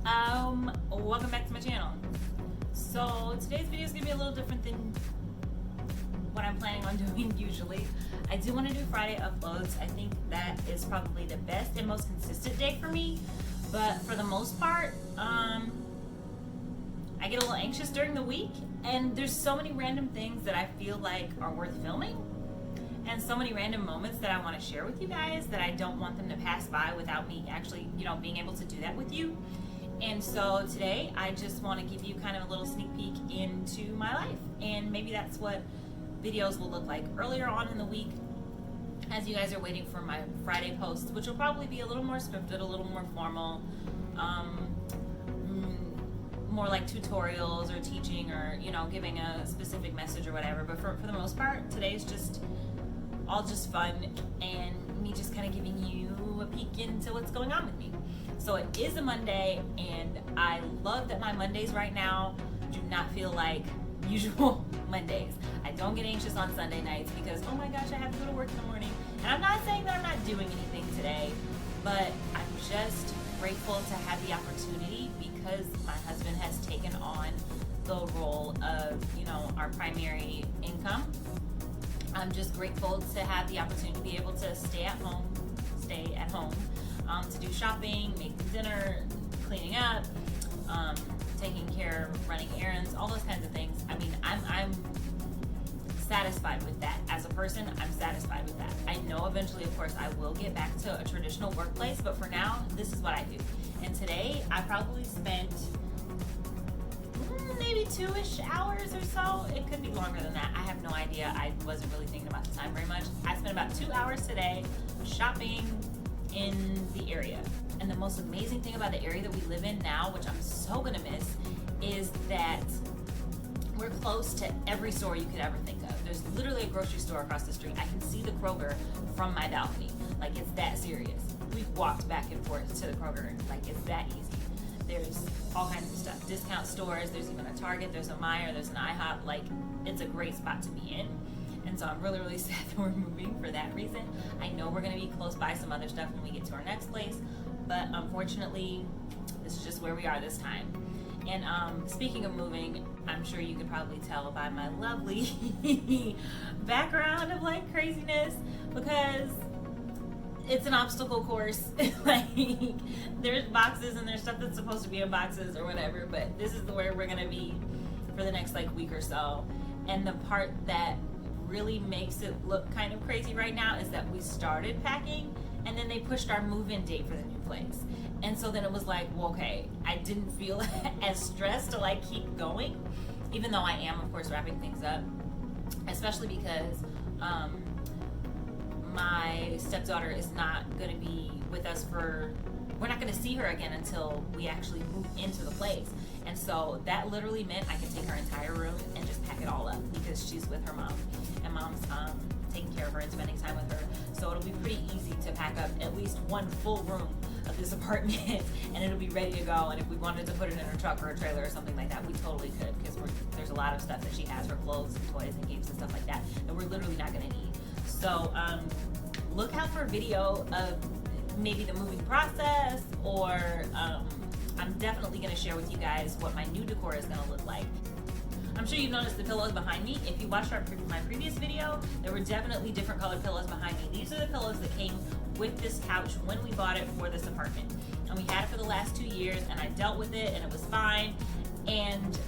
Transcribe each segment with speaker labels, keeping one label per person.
Speaker 1: Welcome back to my channel. So today's video is gonna be a little different than what I'm planning on doing usually. I do want to do Friday uploads. I think that is probably the best and most consistent day for me, but for the most part, I get a little anxious during the week, and there's so many random things that I feel like are worth filming, and so many random moments that I want to share with you guys that I don't want them to pass by without me actually, being able to do that with you. And so today I just want to give you kind of a little sneak peek into my life, and maybe that's what videos will look like earlier on in the week as you guys are waiting for my Friday posts, which will probably be a little more scripted, a little more formal, more like tutorials or teaching or giving a specific message or whatever. But for the most part, today's just all just fun and me just kind of giving you a peek into what's going on with me. So it is a Monday, and I love that my Mondays right now do not feel like usual Mondays. I don't get anxious on Sunday nights because, oh my gosh, I have to go to work in the morning. And I'm not saying that I'm not doing anything today, but I'm just grateful to have the opportunity because my husband has taken on the role of, our primary income. I'm just grateful to have the opportunity to be able to stay at home, to do shopping, making dinner, cleaning up, taking care, running errands, all those kinds of things. I mean, I'm satisfied with that. As a person, I'm satisfied with that. I know eventually, of course, I will get back to a traditional workplace, but for now, this is what I do. And today, I probably spent maybe 2-ish hours or so. It could be longer than that. I have no idea. I wasn't really thinking about the time very much. I spent about 2 hours today shopping in the area. And the most amazing thing about the area that we live in now, which I'm so gonna miss, is that we're close to every store you could ever think of. There's literally a grocery store across the street. I can see the Kroger from my balcony. Like, it's that serious. We've walked back and forth to the Kroger. Like, it's that easy. There's all kinds of stuff. Discount stores, there's even a Target, there's a Meijer, there's an IHOP. Like, it's a great spot to be in. And so I'm really, really sad that we're moving for that reason. I know we're gonna be close by some other stuff when we get to our next place, but unfortunately, this is just where we are this time. And speaking of moving, I'm sure you could probably tell by my lovely background of like craziness, because it's an obstacle course. Like, there's boxes and there's stuff that's supposed to be in boxes or whatever, but this is where we're gonna be for the next like week or so. And the part that really makes it look kind of crazy right now is that we started packing and then they pushed our move-in date for the new place. And so then it was like, well, okay, I didn't feel as stressed to like keep going, even though I am, of course, wrapping things up, especially because my stepdaughter is not going to be with us we're not going to see her again until we actually move into the place. And so that literally meant I could take her entire room and just pack it all up because she's with her mom, and mom's taking care of her and spending time with her. So it'll be pretty easy to pack up at least one full room of this apartment and it'll be ready to go. And if we wanted to put it in a truck or a trailer or something like that, we totally could, because there's a lot of stuff that she has, her clothes and toys and games and stuff like that we're literally not going to need. So look out for a video of maybe the moving process, or I'm definitely going to share with you guys what my new decor is going to look like. I'm sure you've noticed the pillows behind me. If you watched my previous video, there were definitely different colored pillows behind me. These are the pillows that came with this couch when we bought it for this apartment. And we had it for the last 2 years, and I dealt with it, and it was fine. And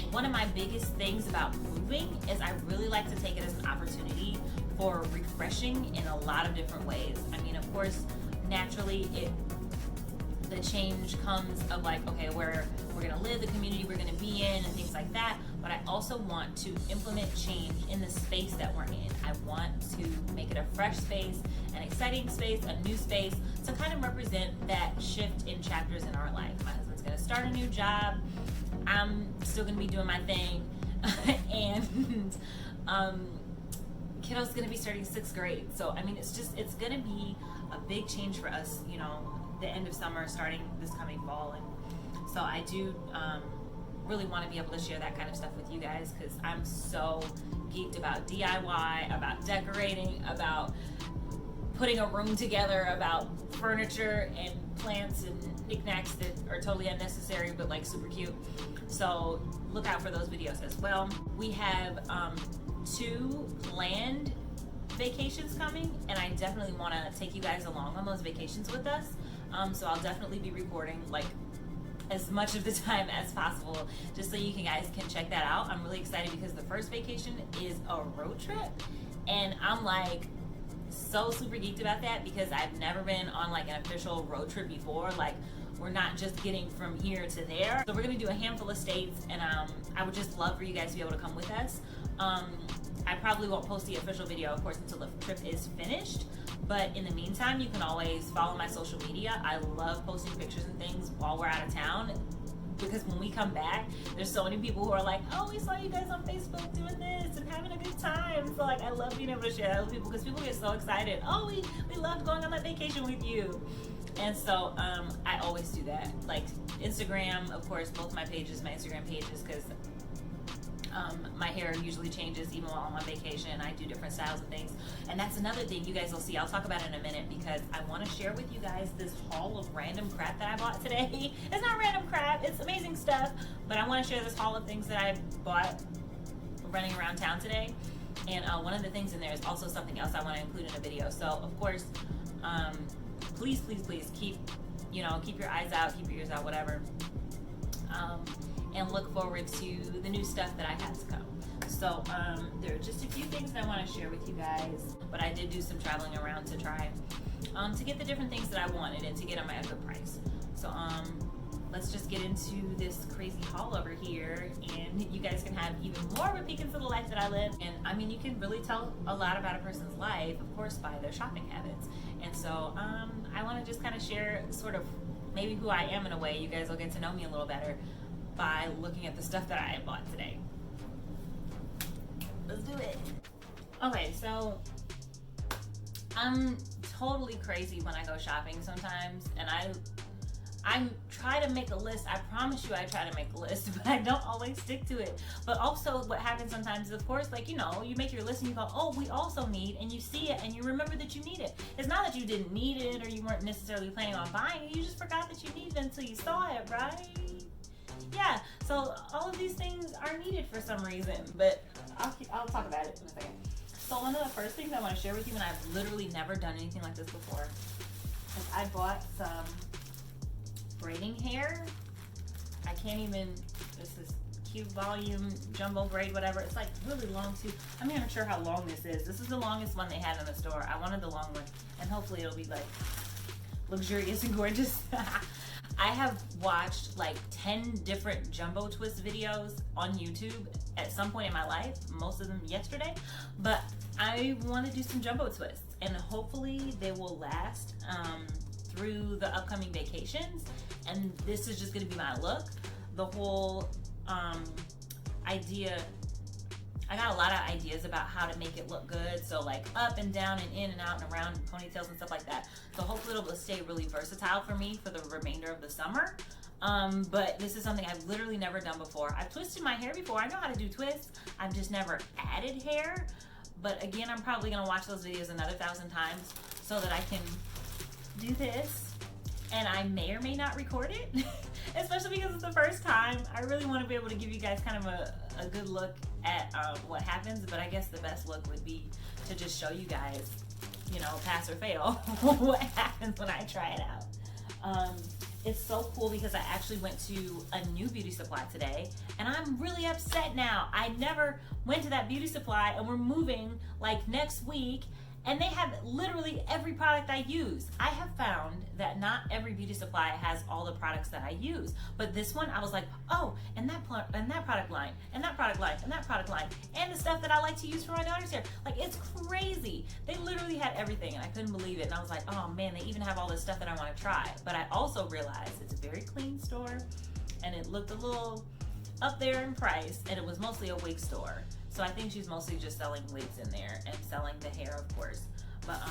Speaker 1: one of my biggest things about moving is I really like to take it as an opportunity for refreshing in a lot of different ways. I mean, of course, naturally, the change comes of like, okay, where we're gonna live, the community we're gonna be in, and things like that. But I also want to implement change in the space that we're in. I want to make it a fresh space, an exciting space, a new space, to kind of represent that shift in chapters in our life. My husband's gonna start a new job. I'm still gonna be doing my thing, and kiddo's gonna be starting 6th grade. So I mean, it's gonna be a big change for us, the end of summer, starting this coming fall. And so I do really want to be able to share that kind of stuff with you guys, because I'm so geeked about DIY, about decorating, about putting a room together, about furniture and plants and knickknacks that are totally unnecessary but like super cute. So look out for those videos as well. We have 2 planned vacations coming, and I definitely want to take you guys along on those vacations with us. So I'll definitely be recording like as much of the time as possible, just so you guys can check that out. I'm really excited because the first vacation is a road trip, and I'm like so super geeked about that because I've never been on like an official road trip before. Like, we're not just getting from here to there. So we're gonna do a handful of states, and I would just love for you guys to be able to come with us. I probably won't post the official video, of course, until the trip is finished. But in the meantime, you can always follow my social media. I love posting pictures and things while we're out of town, because when we come back, there's so many people who are like, oh, we saw you guys on Facebook doing this and having a good time. So like, I love being able to share that with people, because people get so excited. Oh, we loved going on that vacation with you. And so I always do that. Like Instagram, of course, both my pages, my Instagram pages, because my hair usually changes even while I'm on vacation. I do different styles of things. And that's another thing you guys will see. I'll talk about it in a minute, because I want to share with you guys this haul of random crap that I bought today. It's not random crap, it's amazing stuff, but I want to share this haul of things that I bought running around town today. And one of the things in there is also something else I want to include in a video. So of course, please keep your eyes out, keep your ears out, whatever. And look forward to the new stuff that I have to come. So there are just a few things that I want to share with you guys, but I did do some traveling around to try to get the different things that I wanted and to get them at a good price. So let's just get into this crazy haul over here, and you guys can have even more of a peek into the life that I live. And I mean, you can really tell a lot about a person's life, of course, by their shopping habits. And so I want to just kind of share sort of maybe who I am in a way. You guys will get to know me a little better by looking at the stuff that I bought today. Let's do it. Okay, so I'm totally crazy when I go shopping sometimes, and I try to make a list. I promise you I try to make a list, but I don't always stick to it. But also what happens sometimes is, of course, like, you make your list and you go, oh, we also need, and you see it and you remember that you need it. It's not that you didn't need it or you weren't necessarily planning on buying it, you just forgot that you needed it until you saw it, right? Yeah, so all of these things are needed for some reason, but I'll talk about it in a second. So one of the first things I want to share with you, and I've literally never done anything like this before, is I bought some braiding hair. I can't even, this is cute volume, jumbo braid, whatever. It's like really long too. I'm not even sure how long this is. This is the longest one they had in the store. I wanted the long one, and hopefully it'll be like luxurious and gorgeous. I have watched like 10 different jumbo twist videos on YouTube at some point in my life, most of them yesterday, but I want to do some jumbo twists, and hopefully they will last through the upcoming vacations. And this is just going to be my look. The whole idea, I got a lot of ideas about how to make it look good. So like up and down and in and out and around, ponytails and stuff like that. So hopefully it'll stay really versatile for me for the remainder of the summer. But this is something I've literally never done before. I've twisted my hair before. I know how to do twists. I've just never added hair. But again, I'm probably going to watch those videos another 1,000 times so that I can do this. And I may or may not record it, especially because it's the first time. I really want to be able to give you guys kind of a good look at what happens, but I guess the best look would be to just show you guys, pass or fail, what happens when I try it out. It's so cool because I actually went to a new beauty supply today, and I'm really upset now. I never went to that beauty supply, and we're moving like next week, and they have literally every product I use. I have found that not every beauty supply has all the products that I use, but this one I was like, oh, and that product line, and that product line, and that product line, and the stuff that I like to use for my daughter's hair. Like, it's crazy. They literally had everything, and I couldn't believe it. And I was like, oh man, they even have all this stuff that I want to try. But I also realized it's a very clean store, and it looked a little up there in price, and it was mostly a wig store. So I think she's mostly just selling wigs in there and selling the hair, of course. But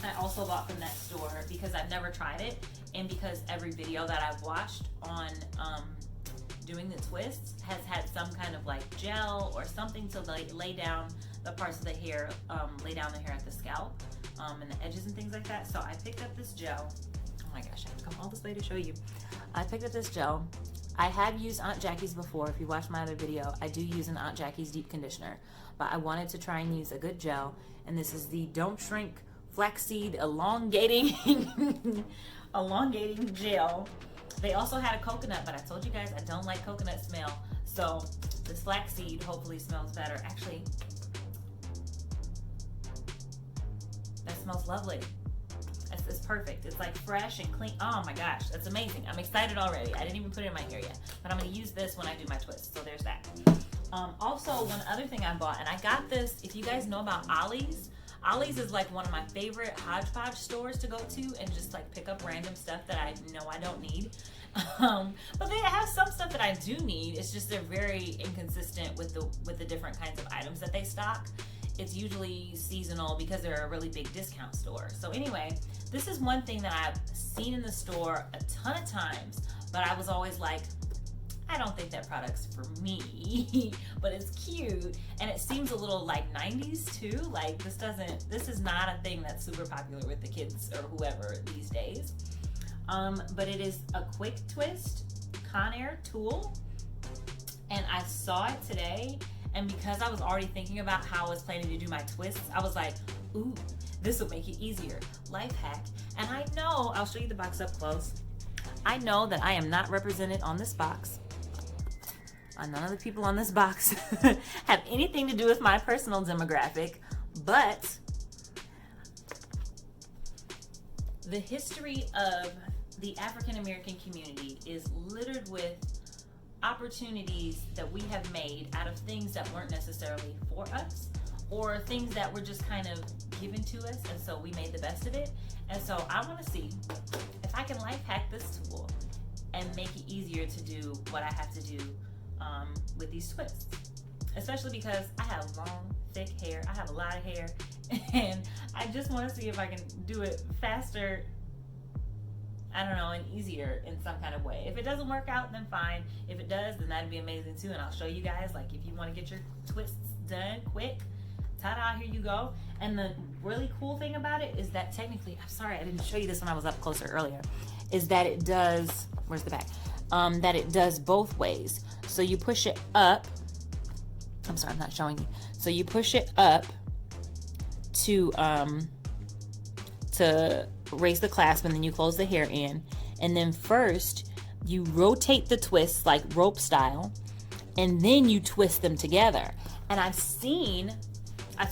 Speaker 1: I also bought from that store because I've never tried it, and because every video that I've watched on doing the twists has had some kind of like gel or something to lay down the parts of the hair, lay down the hair at the scalp and the edges and things like that. So I picked up this gel. Oh my gosh, I have to come all this way to show you. I picked up this gel. I have used Aunt Jackie's before. If you watch my other video, I do use an Aunt Jackie's deep conditioner, but I wanted to try and use a good gel, and this is the Don't Shrink Flaxseed Elongating Elongating Gel. They also had a coconut, but I told you guys I don't like coconut smell, so this flaxseed hopefully smells better. Actually, that smells lovely. It's perfect. It's like fresh and clean. Oh my gosh, that's amazing. I'm excited already. I didn't even put it in my hair yet, but I'm going to use this when I do my twist. So there's that. Also, one other thing I bought, and I got this, if you guys know about Ollie's. Ollie's is like one of my favorite hodgepodge stores to go to and just like pick up random stuff that I know I don't need. But they have some stuff that I do need. It's just they're very inconsistent with the different kinds of items that they stock. It's usually seasonal because they're a really big discount store. So anyway, this is one thing that I've seen in the store a ton of times, but I was always like, I don't think that product's for me, but it's cute. And it seems a little like 90s too. Like this is not a thing that's super popular with the kids or whoever these days. But it is a quick twist Conair tool. And I saw it today. And because I was already thinking about how I was planning to do my twists, I was like, ooh, this will make it easier. Life hack. And I know, I'll show you the box up close. I know that I am not represented on this box. None of the people on this box have anything to do with my personal demographic, but the history of the African American community is littered with opportunities that we have made out of things that weren't necessarily for us, or things that were just kind of given to us, and so we made the best of it. And so I want to see if I can life hack this tool and make it easier to do what I have to do with these twists, especially because I have long, thick hair. I have a lot of hair, and I just want to see if I can do it faster, I don't know, and easier in some kind of way. If it doesn't work out, then fine. If it does, then that'd be amazing too, and I'll show you guys, like, if you want to get your twists done quick, ta-da, here you go. And the really cool thing about it is that technically, I'm sorry I didn't show you this when I was up closer earlier, is that it does, where's the back? That it does both ways. So you push it up, I'm sorry, I'm not showing you. So you push it up to raise the clasp, and then you close the hair in. And then first you rotate the twists like rope style, and then you twist them together. And I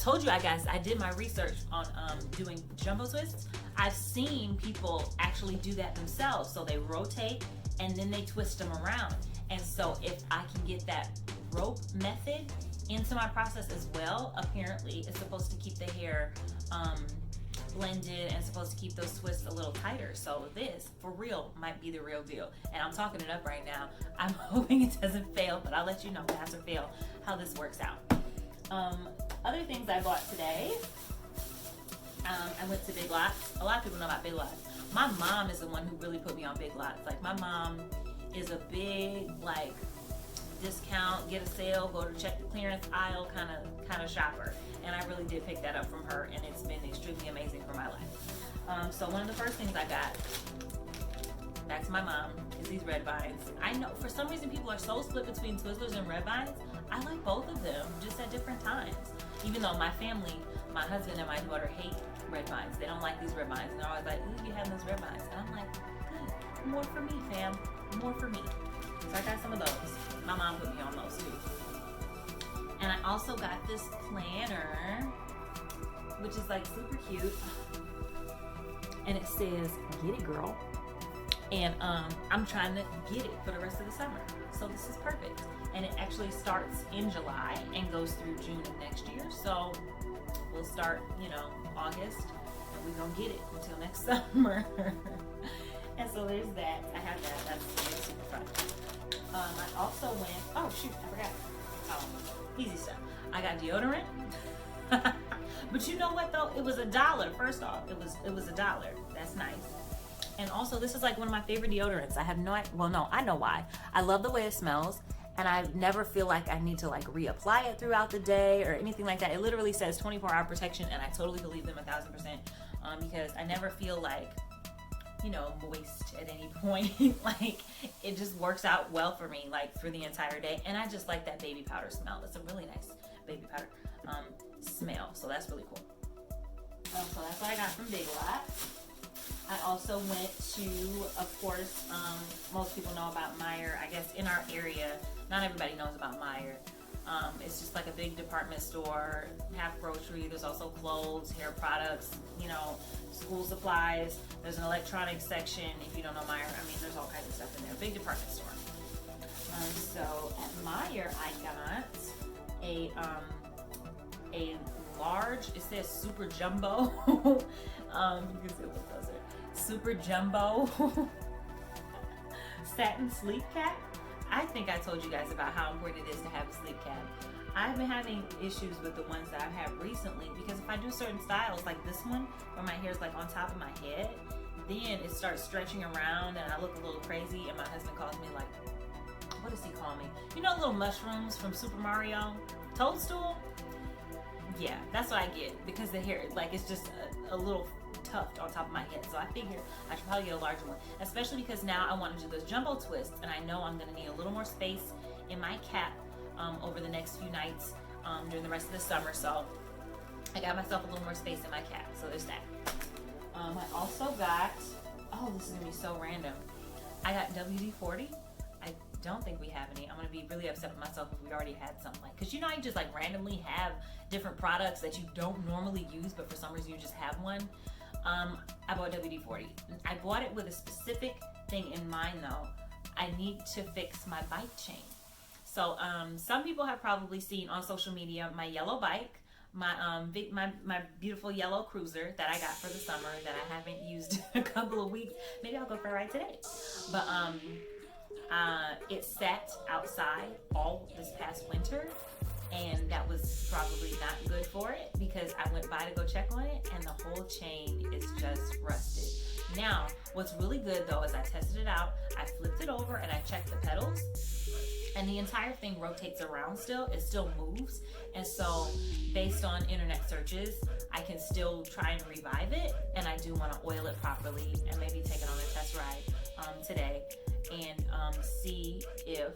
Speaker 1: told you guys, I did my research on doing jumbo twists. I've seen people actually do that themselves. So they rotate and then they twist them around. And so if I can get that rope method into my process as well, apparently it's supposed to keep the hair blended and supposed to keep those twists a little tighter. So this, for real, might be the real deal. And I'm talking it up right now. I'm hoping it doesn't fail, but I'll let you know, pass or fail, how this works out. Other things I bought today, I went to Big Lots. A lot of people know about Big Lots. My mom is the one who really put me on Big Lots. Like, my mom is a big, like, discount, get a sale, go to check the clearance aisle kind of shopper. And I really did pick that up from her, and it's been extremely amazing for my life. So one of the first things I got, back to my mom, is these Red Vines. I know for some reason people are so split between Twizzlers and Red Vines. I like both of them, just at different times. Even though my family, my husband and my daughter hate Red Vines. They don't like these Red Vines. And they're always like, ooh, you have those Red Vines. And I'm like, good, more for me, fam, more for me. So I got some of those. My mom put me on those too. And I also got this planner, which is like super cute. And it says, get it, girl. And I'm trying to get it for the rest of the summer. So this is perfect. And it actually starts in July and goes through June of next year. So we'll start, August, and we're gonna get it until next summer. And so there's that. I have that. That's super fun. I also went, oh shoot, I forgot. Oh, easy stuff. I got deodorant. But you know what though? It was $1. First off, it was $1. That's nice. And also, this is like one of my favorite deodorants. I know why. I love the way it smells, and I never feel like I need to like reapply it throughout the day or anything like that. It literally says 24-hour protection, and I totally believe them 1,000%, because I never feel like you know, moist at any point. Like, it just works out well for me, like, through the entire day. And I just like that baby powder smell. It's a really nice baby powder smell. So that's really cool. So that's what I got from Big Lots. I also went to, of course, most people know about Meijer. I guess in our area, not everybody knows about Meijer. It's just like a big department store, half grocery. There's also clothes, hair products, you know, school supplies. There's an electronics section. If you don't know Meijer, I mean, there's all kinds of stuff in there. Big department store. So at Meijer, I got a large, it says super jumbo. You can see what it says there. Super jumbo satin sleep cap. I think I told you guys about how important it is to have a sleep cap. I've been having issues with the ones that I've had recently because if I do certain styles like this one where my hair is like on top of my head, then it starts stretching around and I look a little crazy, and my husband calls me like, what does he call me? You know, little mushrooms from Super Mario? Toadstool? Yeah, that's what I get because the hair, like, it's just a little tuft on top of my head. So I figured I should probably get a larger one, especially because now I want to do those jumbo twists, and I know I'm going to need a little more space in my cap over the next few nights during the rest of the summer. So I got myself a little more space in my cap. So there's that. I also got, oh, this is going to be so random. I got WD-40. I don't think we have any. I'm going to be really upset with myself if we already had something like, because you know I just like randomly have different products that you don't normally use, but for some reason you just have one. I bought WD-40. I bought it with a specific thing in mind though. I need to fix my bike chain. So some people have probably seen on social media my yellow bike, my beautiful yellow cruiser that I got for the summer that I haven't used in a couple of weeks. Maybe I'll go for a ride today. But it sat outside all this past winter, and that was probably not good for it because I went by to go check on it and the whole chain is just rusted. Now, what's really good though is I tested it out, I flipped it over and I checked the pedals, and the entire thing rotates around still. It still moves. And so based on internet searches, I can still try and revive it, and I do want to oil it properly and maybe take it on a test ride today and see if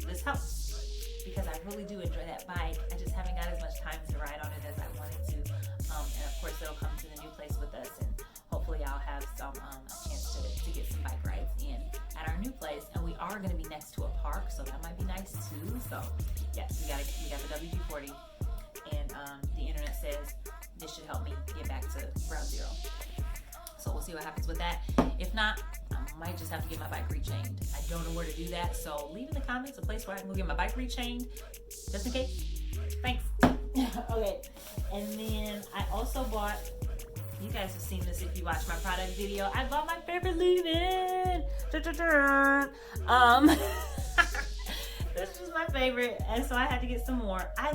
Speaker 1: this helps, because I really do enjoy that bike. I just haven't got as much time to ride on it as I wanted to. And of course it'll come to the new place with us, and hopefully I'll have some a chance to get some bike rides in at our new place. And we are going to be next to a park, so that might be nice too. So yeah, we got the WD-40, and the internet says this should help me get back to ground zero. So we'll see what happens with that. If not, I might just have to get my bike rechained. I don't know where to do that, so leave in the comments a place where I can go get my bike rechained, just in case. Thanks. Okay, and then I also bought, you guys have seen this if you watch my product video, I bought my favorite leave-in. This was my favorite, and so I had to get some more. I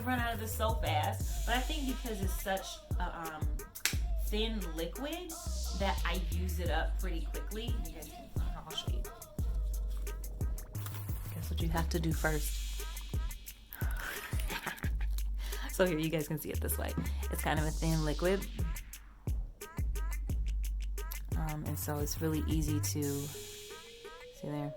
Speaker 1: run out of this so fast, but I think because it's such a thin liquid that I use it up pretty quickly. You guys can, I'll show you. Guess what you have to do first. So here, you guys can see it this way. It's kind of a thin liquid. And so it's really easy to, see there?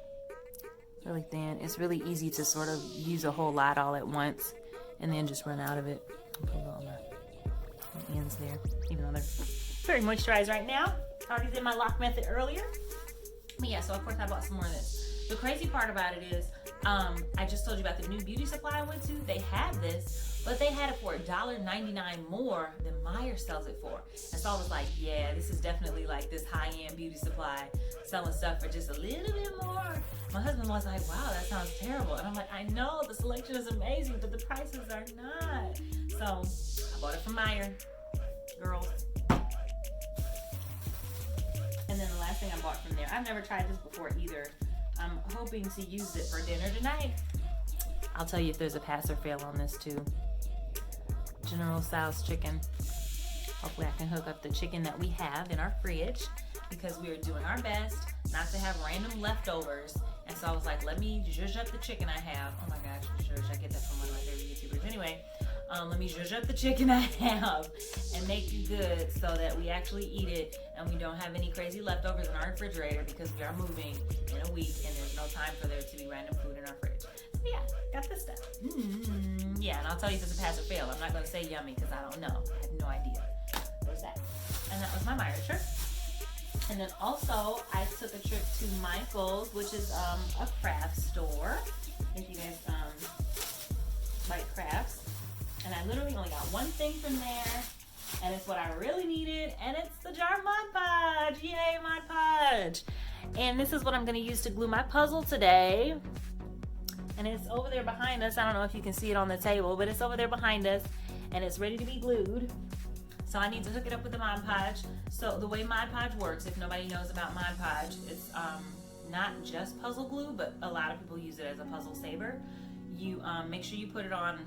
Speaker 1: Really thin. It's really easy to sort of use a whole lot all at once and then just run out of it. I'll put it on the ends there, even though they're very moisturized right now. I already did my lock method earlier. But yeah, so of course I bought some more of this. The crazy part about it is, I just told you about the new beauty supply I went to. They had this, but they had it for $1.99 more than Meijer sells it for. And so I was like, yeah, this is definitely like this high-end beauty supply selling stuff for just a little bit more. My husband was like, wow, that sounds terrible. And I'm like, I know, the selection is amazing, but the prices are not. So I bought it from Meijer, girls. And then the last thing I bought from there, I've never tried this before either. I'm hoping to use it for dinner tonight. I'll tell you if there's a pass or fail on this too. General Tso's chicken. Hopefully I can hook up the chicken that we have in our fridge, because we are doing our best not to have random leftovers. And so I was like, let me zhuzh up the chicken I have. Oh my gosh, zhuzh, I get that from one of my favorite YouTubers. Anyway, Let me zhuzh up the chicken I have and make it good so that we actually eat it and we don't have any crazy leftovers in our refrigerator because we are moving in a week and there's no time for there to be random food in our fridge. So yeah, got this stuff. Yeah, and I'll tell you if it's a pass or fail. I'm not going to say yummy because I don't know. I have no idea. There's that. And that was my Meijer trip. And then also, I took a trip to Michael's, which is a craft store. If you guys like crafts. And I literally only got one thing from there, and it's what I really needed, and it's the jar Mod Podge. Yay, Mod Podge! And this is what I'm going to use to glue my puzzle today. And it's over there behind us. I don't know if you can see it on the table, but it's over there behind us, and it's ready to be glued. So I need to hook it up with the Mod Podge. So the way Mod Podge works, if nobody knows about Mod Podge, it's not just puzzle glue, but a lot of people use it as a puzzle saver. You make sure you put it on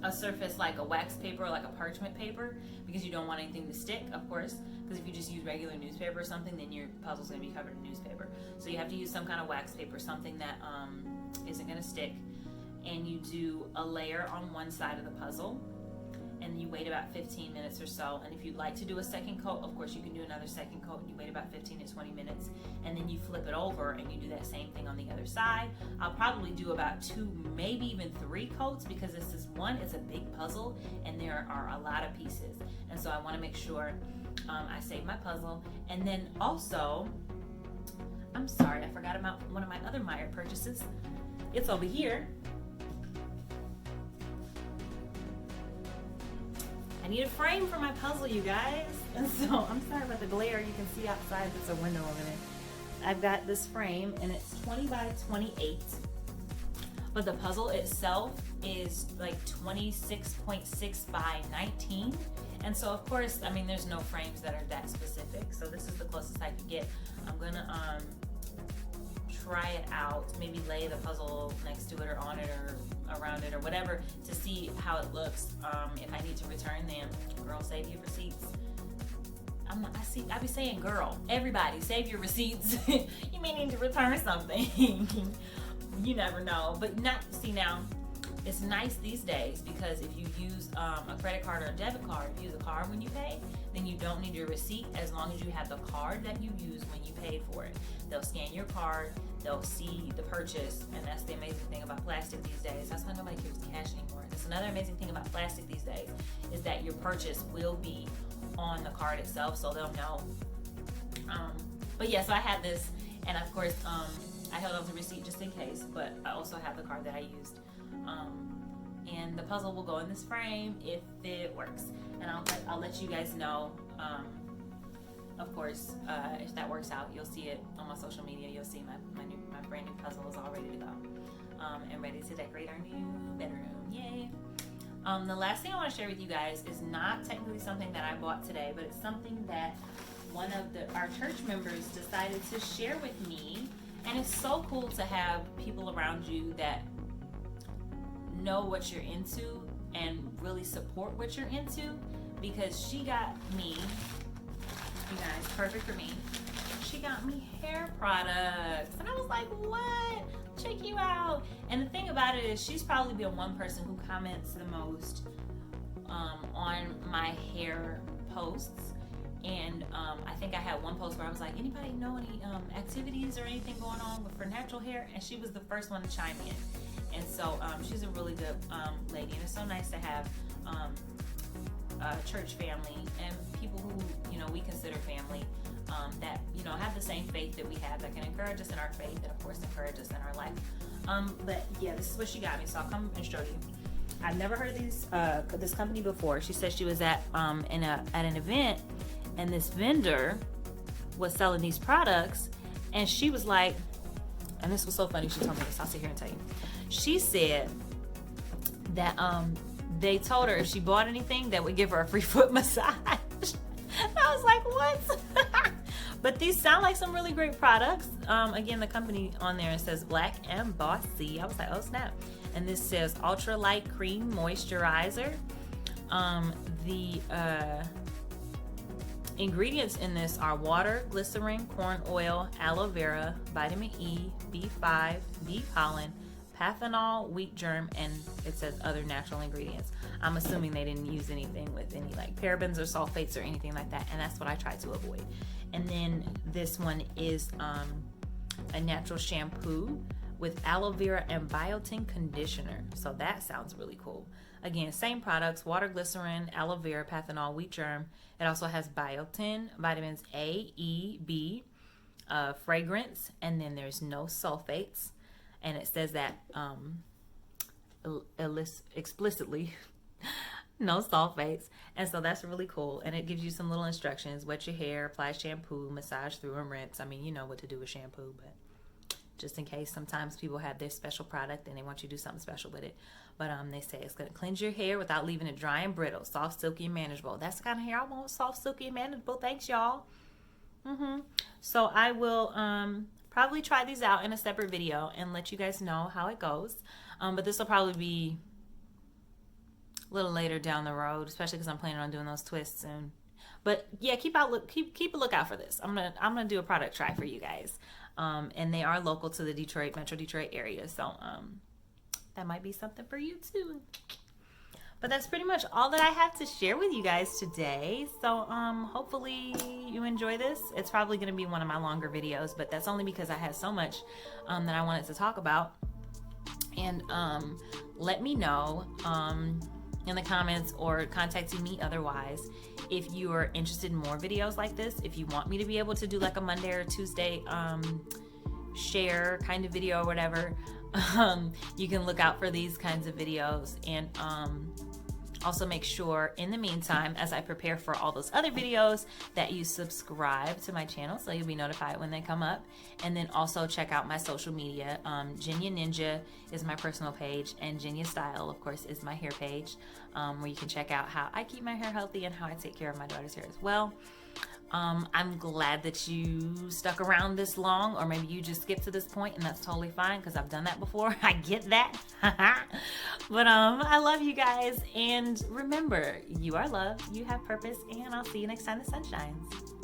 Speaker 1: a surface like a wax paper or like a parchment paper because you don't want anything to stick, of course, because if you just use regular newspaper or something, then your puzzle's going to be covered in newspaper. So you have to use some kind of wax paper, something that isn't going to stick, and you do a layer on one side of the puzzle, and you wait about 15 minutes or so. And if you'd like to do a second coat, of course you can do another second coat, and you wait about 15 to 20 minutes, and then you flip it over and you do that same thing on the other side. I'll probably do about 2, maybe even 3 coats because this is one, it's a big puzzle and there are a lot of pieces, and so I want to make sure I save my puzzle. And then also, I'm sorry, I forgot about one of my other Meijer purchases. It's over here. I need a frame for my puzzle, you guys. And so I'm sorry about the glare. You can see outside, there's a window over there. I've got this frame and it's 20 by 28. But the puzzle itself is like 26.6 by 19. And so of course, I mean, there's no frames that are that specific. So this is the closest I can get. I'm gonna try it out, maybe lay the puzzle next to it or on it or around it or whatever to see how it looks. If I need to return them, girl, save your receipts. I be saying girl, everybody save your receipts. You may need to return something. You never know. But see now, it's nice these days because if you use a credit card or a debit card, if you use a card when you pay, then you don't need your receipt as long as you have the card that you used when you paid for it. They'll scan your card, they'll see the purchase, and that's the amazing thing about plastic these days. That's why nobody carries cash anymore. That's another amazing thing about plastic these days is that your purchase will be on the card itself, so they'll know. But yeah, so I had this, and of course, I held on to the receipt just in case, but I also have the card that I used. And the puzzle will go in this frame if it works, and I'll let you guys know. Of course, if that works out, you'll see it on my social media. You'll see my brand new puzzle is all ready to go and ready to decorate our new bedroom. Yay! The last thing I want to share with you guys is not technically something that I bought today, but it's something that one of our church members decided to share with me, and it's so cool to have people around you that know what you're into and really support what you're into, because she got me, you guys, perfect for me, she got me hair products, and I was like, what? Check you out. And the thing about it is she's probably been one person who comments the most on my hair posts, and I think I had one post where I was like, anybody know any activities or anything going on for natural hair? And she was the first one to chime in. And so she's a really good lady, and it's so nice to have a church family and people who, you know, we consider family, that, you know, have the same faith that we have, that can encourage us in our faith and of course encourage us in our life. But yeah, this is what she got me, so I'll come and show you. I've never heard of this company before. She said she was at an event, and this vendor was selling these products, and she was like, and this was so funny, she told me this, I'll sit here and tell you. She said that they told her if she bought anything that would give her a free foot massage. I was like, what? But these sound like some really great products. Again, the company on there, it says Black and Bossy. I was like, oh snap. And this says Ultra Light Cream Moisturizer. The ingredients in this are water, glycerin, corn oil, aloe vera, vitamin E, B5, bee pollen, Panthenol, wheat germ, and it says other natural ingredients. I'm assuming they didn't use anything with any like parabens or sulfates or anything like that, and that's what I try to avoid. And then this one is a natural shampoo with aloe vera and biotin conditioner. So that sounds really cool. Again, same products, water, glycerin, aloe vera, panthenol, wheat germ. It also has biotin, vitamins A, E, B, fragrance, and then there's no sulfates. And it says that explicitly no sulfates. And so that's really cool. And it gives you some little instructions. Wet your hair, apply shampoo, massage through and rinse. I mean, you know what to do with shampoo, but just in case, sometimes people have their special product and they want you to do something special with it. But they say it's going to cleanse your hair without leaving it dry and brittle, soft, silky, and manageable. That's the kind of hair I want, soft, silky, and manageable. Thanks, y'all. So I will probably try these out in a separate video and let you guys know how it goes. But this will probably be a little later down the road, especially because I'm planning on doing those twists. But yeah, keep a lookout for this. I'm gonna do a product try for you guys. And they are local to the Metro Detroit area, so that might be something for you too. But that's pretty much all that I have to share with you guys today. So hopefully you enjoy this. It's probably going to be one of my longer videos, but that's only because I had so much that I wanted to talk about. And let me know in the comments or contacting me otherwise if you are interested in more videos like this. If you want me to be able to do like a Monday or Tuesday share kind of video or whatever, you can look out for these kinds of videos. And also make sure in the meantime, as I prepare for all those other videos, that you subscribe to my channel so you'll be notified when they come up. And then also check out my social media. Jenya Ninja is my personal page, and Jenya Style, of course, is my hair page, where you can check out how I keep my hair healthy and how I take care of my daughter's hair as well. I'm glad that you stuck around this long, or maybe you just skipped to this point, and that's totally fine because I've done that before. I get that. But I love you guys, and remember, you are loved, you have purpose, and I'll see you next time the sun shines.